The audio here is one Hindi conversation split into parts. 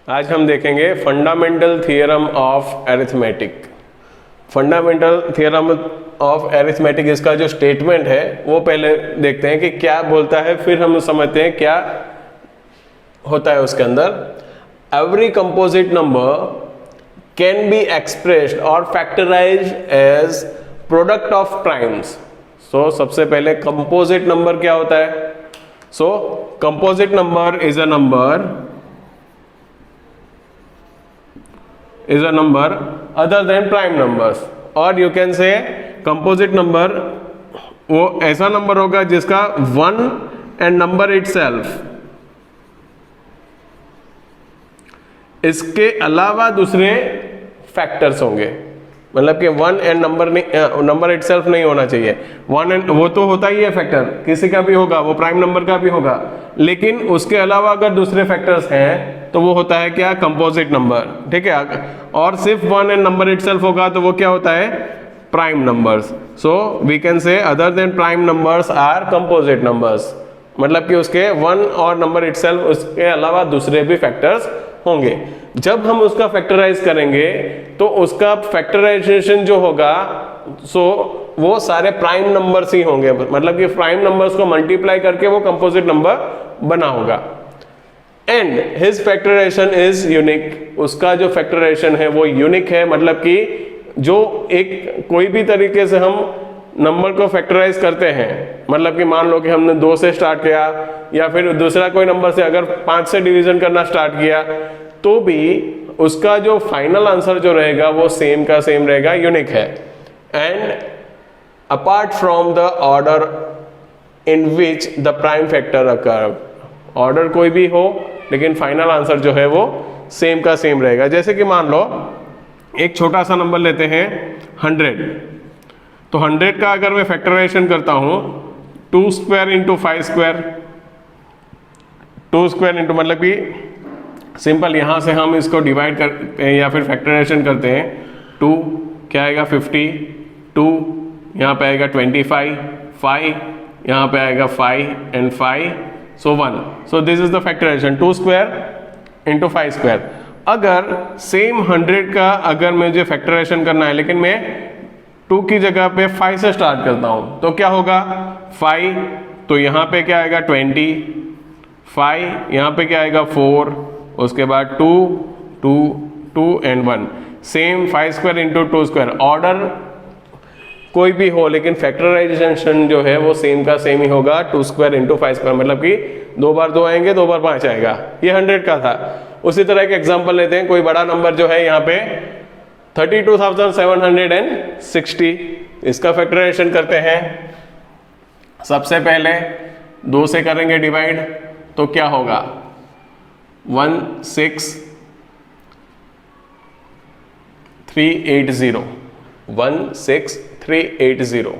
आज हम देखेंगे fundamental theorem of arithmetic. Fundamental theorem of arithmetic, इसका जो स्टेटमेंट है वो पहले देखते हैं कि क्या बोलता है, फिर हम समझते हैं क्या होता है उसके अंदर। Every composite number can be expressed और factorized as product of primes. So सबसे पहले कंपोजिट नंबर क्या होता है? So composite number is a number other than prime numbers, और you can say composite number वो ऐसा नंबर होगा जिसका वन एंड नंबर itself, इसके अलावा दूसरे फैक्टर्स होंगे। मतलब कि वन एंड नंबर इटसेल्फ नहीं होना चाहिए। वन एंड वो तो होता ही है फैक्टर, किसी का भी होगा, वो प्राइम नंबर का भी होगा, लेकिन उसके अलावा अगर दूसरे फैक्टर्स हैं तो वो होता है क्या? Composite number. ठीक है, और सिर्फ वन एंड नंबर इटसेल्फ होगा तो वो क्या होता है? Prime numbers. So we can say other than prime numbers are composite numbers. मतलब कि उसके वन और नंबर इटसेल्फ, उसके अलावा दूसरे भी फैक्टर्स होंगे। जब हम उसका फैक्टराइज करेंगे तो उसका फैक्टराइजेशन जो होगा वो सारे प्राइम नंबर्स ही होंगे। मतलब कि प्राइम नंबर्स को मल्टीप्लाई करके वो कंपोजिट नंबर बना होगा। And his factorization is unique. उसका जो फैक्टराइजेशन है वो यूनिक है। मतलब कि जो एक कोई भी तरीके से हम नंबर को फैक्टराइज करते हैं, मतलब कि मान लो कि हमने 2 से स्टार्ट किया या फिर दूसरा कोई नंबर से अगर 5 से डिवीजन करना स्टार्ट किया, तो भी उसका जो फाइनल आंसर जो रहेगा वो सेम का सेम रहेगा, यूनिक है। And apart from the order in which the prime factor occur, order कोई भी हो लेकिन फाइनल आंसर जो है वो सेम का सेम रहेगा। जैसे कि मान लो एक छोटा सा नंबर लेते हैं 100, तो 100 का अगर मैं फैक्टराइजेशन करता हूं 2 square into 5 square, 2 square into, मतलब कि सिंपल यहां से हम इसको डिवाइड करते हैं या फिर फैक्टराइजेशन करते हैं। 2 क्या आएगा? 50, 2 यहाँ पे आएगा 25, 5 यहाँ पे आएगा 5 and 5, so 1। So this is the factorization 2 square into 5 square. अगर सेम 100 का अगर मुझे फैक्टराइजेशन करना है लेकिन मैं 2 की जगह पे 5 से स्टार्ट करता हूं, तो क्या होगा? 5, तो यहाँ पे क्या आएगा? 20, 5 यहाँ पे क्या आएगा? 4, उसके बाद 2, 2, 2 and 1। Same 5 square into 2 square. Order कोई भी हो लेकिन फैक्टराइजेशन जो है वो सेम का सेम ही होगा, 2 स्क्वायर इंटू 5 स्क्वायर। मतलब कि 2 बार 2 आएंगे, 2 बार 5 आएगा। ये 100 का था। उसी तरह एक एग्जाम्पल लेते हैं, कोई बड़ा नंबर जो है यहाँ पे 32,760, इसका फैक्टराइजेशन करते हैं। सबसे पहले 2 से करेंगे डिवाइड, तो क्या होगा? 16380, 16380।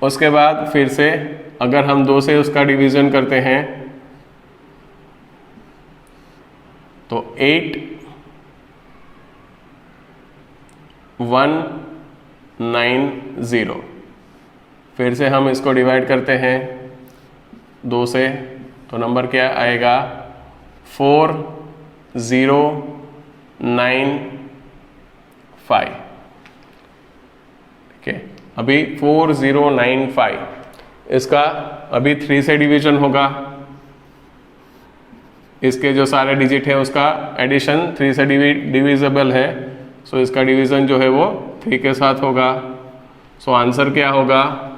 उसके बाद फिर से अगर हम 2 से उसका डिवीजन करते हैं तो 8190। फिर से हम इसको डिवाइड करते हैं 2 से, तो नंबर क्या आएगा? 4095। ठीक है, अभी 4095, इसका अभी 3 से डिवीजन होगा। इसके जो सारे डिजिट है उसका एडिशन 3 से डिविजिबल है, सो इसका डिवीजन जो है वो 3 के साथ होगा। सो आंसर क्या होगा?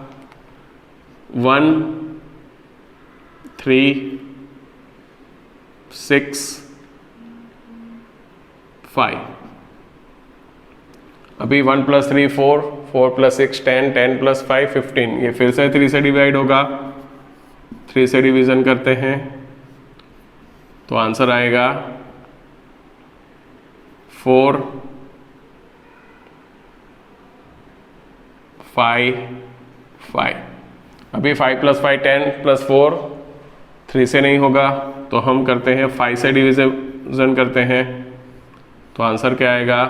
1365। अभी 1 + 3 4, 4 + 6 10, 10 + 5 15। ये फिर से 3 से डिवाइड होगा, 3 से डिवीजन करते हैं तो आंसर आएगा 4 5 5। अभी 5 + 5 10 + 4, 3 से नहीं होगा तो हम करते हैं 5 से डिवीजन करते हैं, तो आंसर क्या आएगा?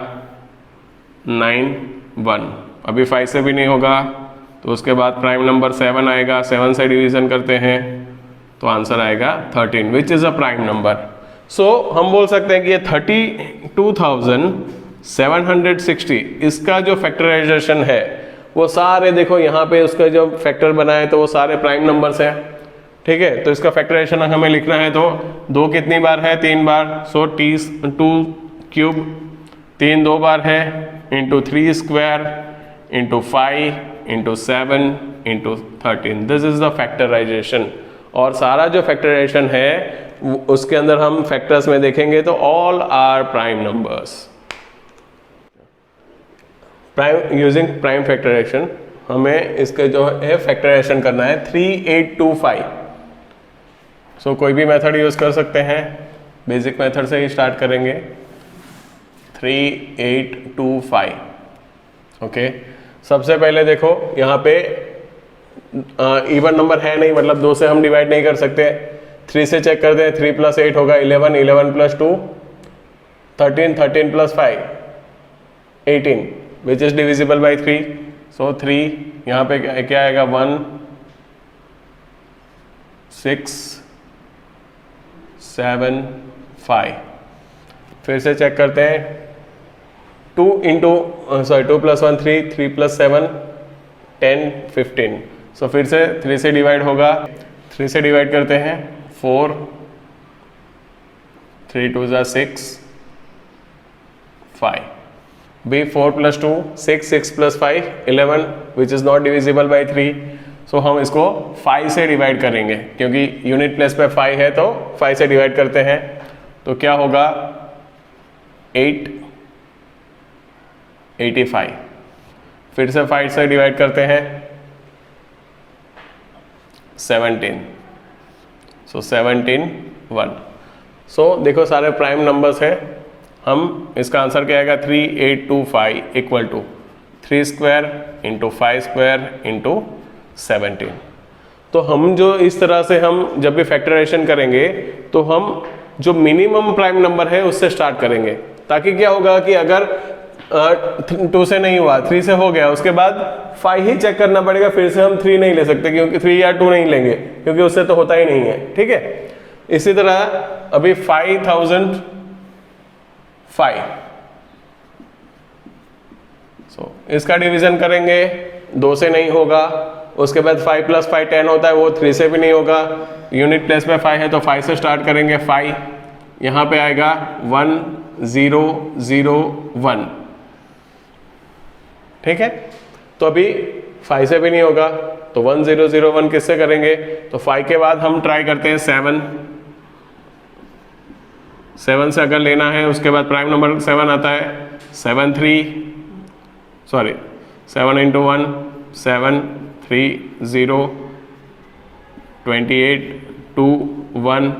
91। अभी 5 से भी नहीं होगा तो उसके बाद प्राइम नंबर 7 आएगा, 7 से डिवीजन करते हैं तो आंसर आएगा 13, which is a prime number. So हम बोल सकते हैं कि ये 32,760 इसका जो फैक्टराइजेशन है वो सारे, देखो यहाँ पे उसका जो फैक्टर बना है तो वो सारे प्राइम नंबर्स हैं, ठीक है। तो इसका फैक्टराइजेशन हमें लिखना है तो 2 कितनी बार है, 3 बार, सो 2 क्यूब 3 2 बार है, into 3 square into 5 into 7 into 13, this is the factorization. और सारा जो फैक्टराइजेशन है उसके अंदर हम फैक्टर्स में देखेंगे तो all are prime numbers. Prime using prime factorization हमें इसके जो है फैक्टराइजेशन करना है 3825। सो कोई भी मेथड यूज कर सकते हैं, बेसिक मेथड से ही स्टार्ट करेंगे। 3825 ओके। सबसे पहले देखो यहाँ पे इवन नंबर है नहीं, मतलब 2 से हम डिवाइड नहीं कर सकते। 3 से चेक करते हैं, 3 + 8 होगा 11, 11 + 2 13, 13 + 5 18 विच इज डिविजिबल बाई 3। सो 3 यहाँ पे क्या आएगा 1 6 7 5। फिर से चेक करते हैं 2 + 1 3, 3 + 7 10 15। सो फिर से 3 से डिवाइड होगा, 3 से डिवाइड करते हैं 4 3 2 6 5 बी 4 + 2 6 6 + 5 11 which is not divisible by 3। सो हम इसको 5 से डिवाइड करेंगे क्योंकि यूनिट प्लेस पे 5 है तो 5 से डिवाइड करते हैं तो क्या होगा 85। फिर से 5 से डिवाइड करते हैं 17। सो 17 1। सो देखो सारे प्राइम नंबर्स हैं। हम इसका आंसर क्या आएगा 3825 equal to 3 square into 5 square into 17। तो हम जो इस तरह से हम जब भी फैक्टराइजेशन करेंगे तो हम जो मिनिमम प्राइम नंबर है उससे स्टार्ट करेंगे, ताकि क्या होगा कि अगर 2 से नहीं हुआ 3 से हो गया, उसके बाद 5 ही चेक करना पड़ेगा। फिर से हम 3 नहीं ले सकते क्योंकि 3 या 2 नहीं लेंगे क्योंकि उससे तो होता ही नहीं है, ठीक है। इसी तरह अभी 5005 सो इसका डिवीजन करेंगे, 2 से नहीं होगा। उसके बाद 5 + 5 10 होता है, वो 3 से भी नहीं होगा। यूनिट प्लेस पे 5 है तो 5 से स्टार्ट करेंगे। 5 यहाँ पे आएगा 1 0 0 1, ठीक है। तो अभी 5 से भी नहीं होगा तो 1 0 0 1 किससे करेंगे, तो 5 के बाद हम ट्राई करते हैं 7 से अगर लेना है उसके बाद प्राइम नंबर 7 आता है। 7 × 1 7 3 0 28 2 1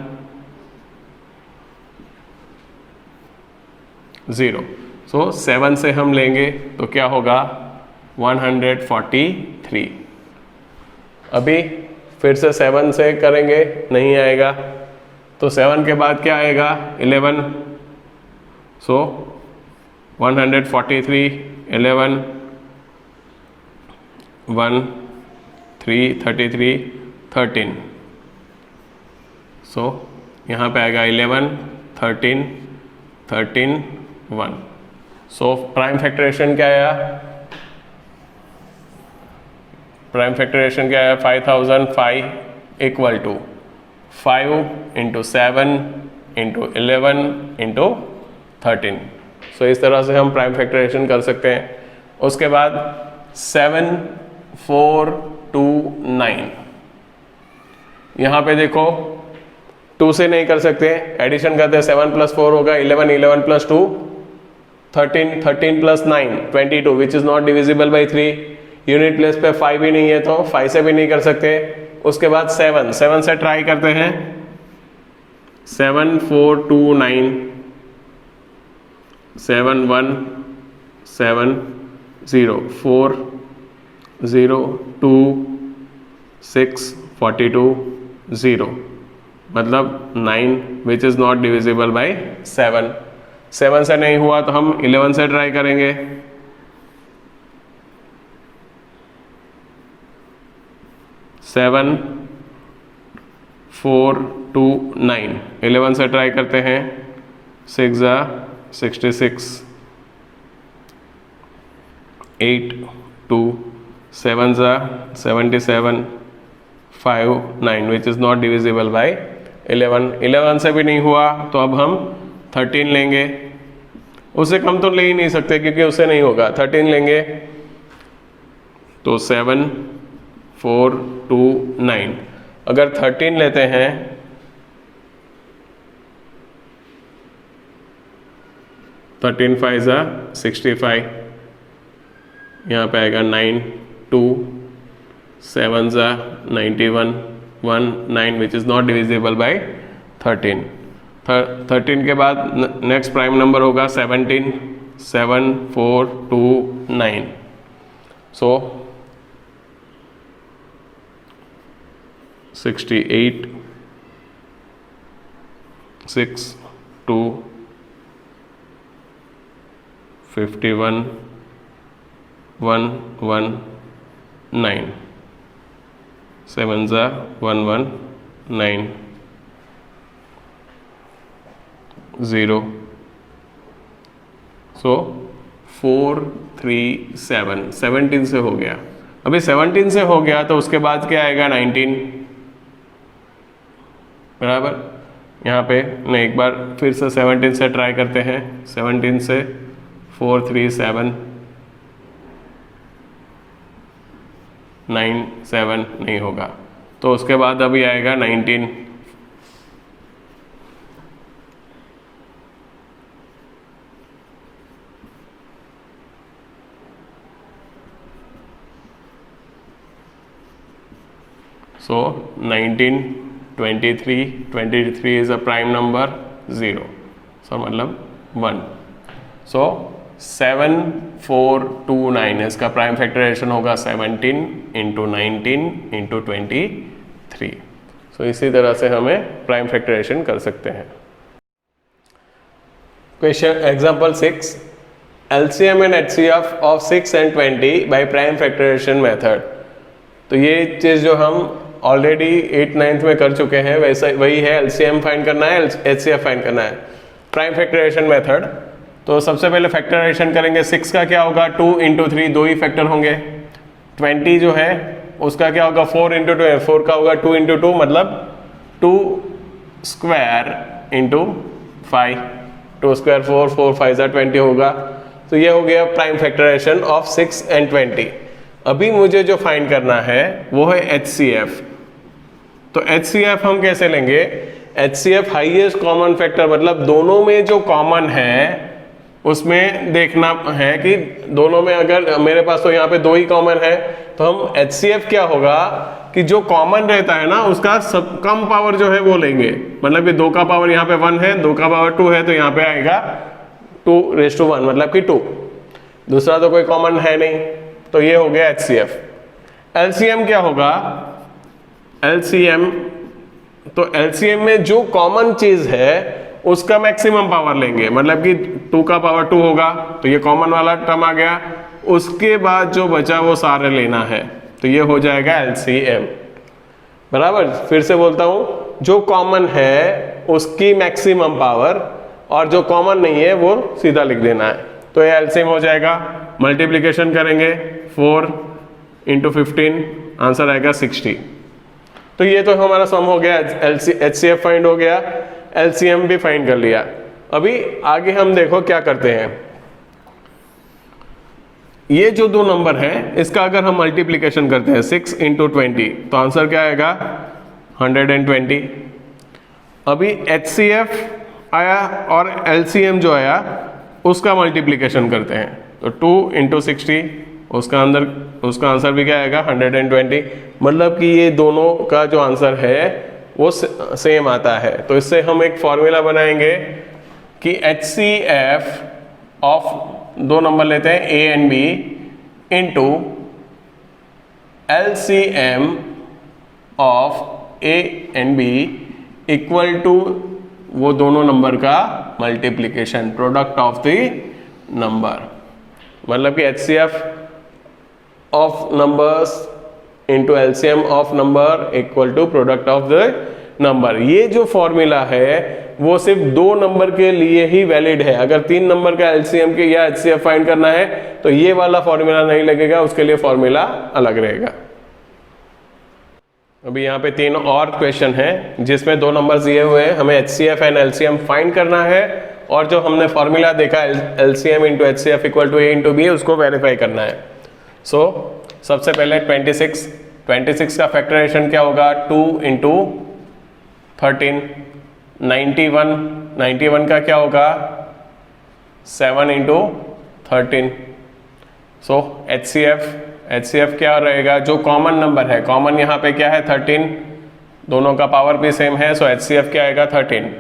0। सो 7 से हम लेंगे तो क्या होगा 143। अभी फिर से 7 से करेंगे, नहीं आएगा तो 7 के बाद क्या आएगा 11। सो 143 11 1 3 33 13। सो यहाँ पे आएगा 11 13 13 1। सो प्राइम फैक्टराइजेशन क्या आया, प्राइम फैक्टराइजेशन क्या आया 5005 इक्वल टू 5 × 7 × 11 × 13। सो इस तरह से हम प्राइम फैक्टराइजेशन कर सकते हैं। उसके बाद 7 4 2 9, यहाँ पे देखो 2 से नहीं कर सकते, एडिशन करते हैं 7 + 4 होगा 11 11 + 2 13 13 + 9 22 विच is not divisible by 3। Unit place पे 5 ही नहीं है तो 5 से भी नहीं कर सकते। उसके बाद 7 से ट्राई करते हैं 7 4 2 9 7 1 7 0 4 0 2 6 42 0, मतलब 9 विच इज नॉट डिविजिबल बाई 7। 7 से नहीं हुआ तो हम 11 से ट्राई करेंगे। 7 4 2 9, 11 से ट्राई करते हैं, 6 ज़ा 66, 8 2, 7 ज़ा 77, 5 9 which is not divisible by 11। 11 से भी नहीं हुआ तो अब हम 13 लेंगे, उससे कम तो ले ही नहीं सकते क्योंकि उससे नहीं होगा, 13 लेंगे तो 7 4 2 9। अगर 13 लेते हैं 13 5 ज़ा 65, यहाँ पे आएगा 9 2, 7 ज़ा 91, 1 9 which is not divisible by 13। 13 के बाद नेक्स्ट प्राइम नंबर होगा 17, 7 4 2 9। सो 68 6 2 51 1 1 9, 7 ज़ा 1 1 9 0। सो 4 3 7, 17 से हो गया। अभी 17 से हो गया तो उसके बाद क्या आएगा 19, बराबर। यहाँ पे मैं एक बार फिर से 17 से ट्राई करते हैं, 17 से 4 3 7 9 7 नहीं होगा तो उसके बाद अभी आएगा 19, so 19 23 23 is a prime number 0, so मतलब 1। so 7 4 2 9 इसका प्राइम फैक्टराइजेशन होगा 17 इंटू 19 इंटू 23। सो इसी तरह से हमें प्राइम फैक्टराइजेशन कर सकते हैं। Question example 6, LCM and HCF of 6 and 20 by prime factorization method. तो ये चीज़ जो हम ऑलरेडी 8 9th में कर चुके हैं वैसा वही है, LCM फाइंड करना है, HCF फाइंड करना है, प्राइम फैक्टराइजेशन मेथड। तो सबसे पहले फैक्टराइजेशन करेंगे, 6 का क्या होगा 2 इंटू 3, 2 ही फैक्टर होंगे। 20 जो है उसका क्या होगा 4 इंटू 2 है, 4 का होगा 2 इंटू 2 मतलब 2 स्क्वायर इंटू 5, 2 स्क्वायर 4 4 5 ज़ा 20 होगा। तो ये हो गया प्राइम फैक्टराइजेशन ऑफ 6 and 20। अभी मुझे जो फाइंड करना है वो है HCF। तो HCF हम कैसे लेंगे, HCF हाईएस्ट कॉमन फैक्टर, मतलब दोनों में जो कॉमन है उसमें देखना है कि दोनों में अगर मेरे पास तो यहाँ पे 2 ही कॉमन है तो हम HCF क्या होगा कि जो कॉमन रहता है ना उसका सब कम पावर जो है वो लेंगे। मतलब कि 2 का पावर यहाँ पे 1 है, 2 का पावर 2 है तो यहाँ पे आएगा 2⁻1 मतलब कि 2। दूसरा तो कोई कॉमन है नहीं तो ये हो गया HCF। LCM क्या होगा, LCM तो LCM में जो कॉमन चीज है उसका मैक्सिमम पावर लेंगे, मतलब कि 2 का पावर 2 होगा तो ये कॉमन वाला टर्म आ गया, उसके बाद जो बचा वो सारे लेना है तो ये हो जाएगा LCM, बराबर। फिर से बोलता हूं, जो कॉमन है उसकी मैक्सिमम पावर और जो कॉमन नहीं है वो सीधा लिख देना है तो ये LCM हो जाएगा। मल्टीप्लीकेशन करेंगे 4 इंटू 15, आंसर आएगा 60। तो ये तो हमारा सम हो गया, HCF फाइंड हो गया, LCM भी फाइंड कर लिया। अभी आगे हम देखो क्या करते हैं, ये जो 2 नंबर है इसका अगर हम मल्टीप्लीकेशन करते हैं 6 इंटू 20 तो आंसर क्या आएगा 120। अभी HCF आया और LCM जो आया उसका मल्टीप्लीकेशन करते हैं तो 2 इंटू 60, उसका आंसर भी क्या आएगा 120। मतलब कि ये दोनों का जो आंसर है वो सेम आता है। तो इससे हम एक फॉर्मूला बनाएंगे कि HCF ऑफ 2 नंबर लेते हैं A and B into LCM of A and B equal to वो दोनों नंबर का multiplication, product of the number. मतलब कि HCF of numbers into LCM of number equal to product of the number. ये जो फॉर्मूला है वो सिर्फ 2 नंबर के लिए ही वैलिड है। अगर 3 नंबर का एलसीएम के या एचसीएफ फाइंड करना है तो ये वाला फॉर्मूला नहीं लगेगा, उसके लिए फॉर्मूला अलग रहेगा। अभी यहाँ पे 3 और क्वेश्चन है जिसमें 2 नंबर दिए हुए हैं, हमें एचसीएफ एंड एलसीएम फाइंड करना है और जो हमने फॉर्मूला देखा LCM into HCF equal to A into B, उसको वेरीफाई करना है। सबसे पहले 26 का फैक्टराइजेशन क्या होगा, 2 इंटू 13, 91 का क्या होगा 7 इंटू 13। एचसीएफ क्या रहेगा, जो कॉमन नंबर है, कॉमन यहाँ पे क्या है 13, दोनों का पावर भी सेम है, सो एचसीएफ क्या आएगा 13।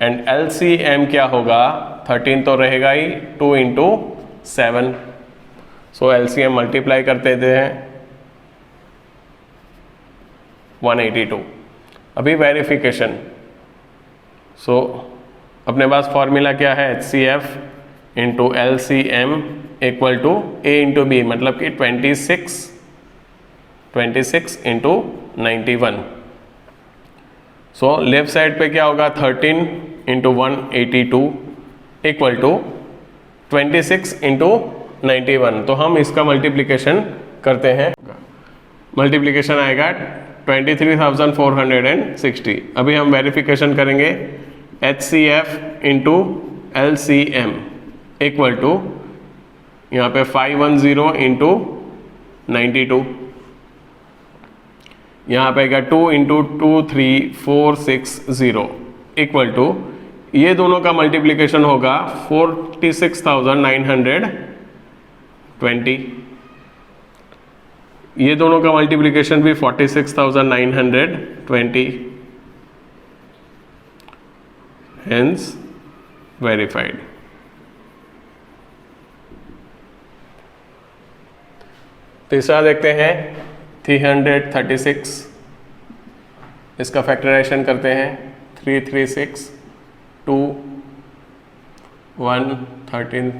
एंड एलसीएम क्या होगा, 13 तो रहेगा ही, 2 इंटू 7। सो एलसीएम मल्टीप्लाई करते हैं 182। अभी वेरिफिकेशन। अपने पास फॉर्मूला क्या है, HCF into LCM equal to A into B, मतलब कि 26 इंटू 91। लेफ्ट साइड पे क्या होगा 13 इंटू 182 इक्वल टू 26 इंटू 91। तो हम इसका मल्टीप्लिकेशन करते हैं, मल्टीप्लिकेशन आएगा 23,460। अभी हम वेरिफिकेशन करेंगे, HCF into LCM equal to यहाँ पे 510 इंटू 92, यहाँ पे आएगा 2 इंटू 23460 इक्वल टू, ये दोनों का मल्टीप्लिकेशन होगा 46,920, ये दोनों का मल्टीप्लिकेशन भी 46,920, हेंस वेरीफाइड। तीसरा देखते हैं 336, इसका फैक्टराइजेशन करते हैं 336 2 1 13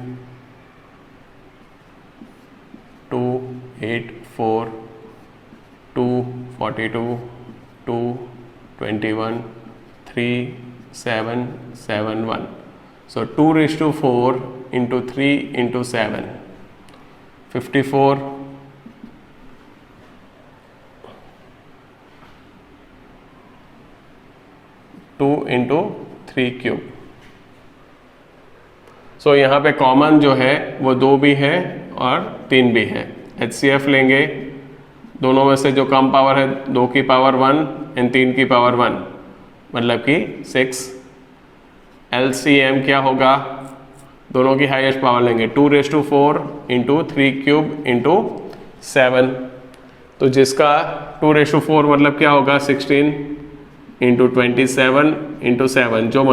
2 8 4 2 42 2 21 3 7 7 1। So 2⁴ into 3 into 7, 54, 2 into 3 cube. यहाँ पे कॉमन जो है वो 2 भी है और 3 भी है। एचसीएफ लेंगे, दोनों में से जो कम पावर है 2 की पावर 1 एंड 3 की पावर 1, मतलब कि 6। एलसीएम क्या होगा, दोनों की हाईएस्ट पावर लेंगे, 2⁴ इंटू 3 क्यूब इंटू 7। तो जिसका 2⁴ मतलब क्या होगा 16 इंटू 27 इंटू 7, जो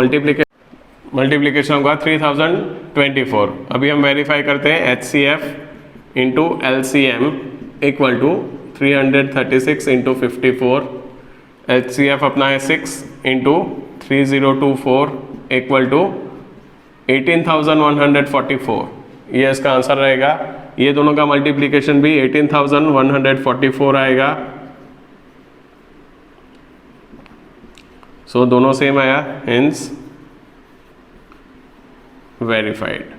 मल्टीप्लिकेशन होगा 3024। अभी हम वेरीफाई करते हैं, HCF into LCM equal to 336 into 54। HCF अपना है 6 इंटू 3024 इक्वल टू 18,144। ये इसका आंसर रहेगा। ये दोनों का मल्टीप्लिकेशन भी 18,144 आएगा। दोनों सेम आया, हेंस वेरीफाइड।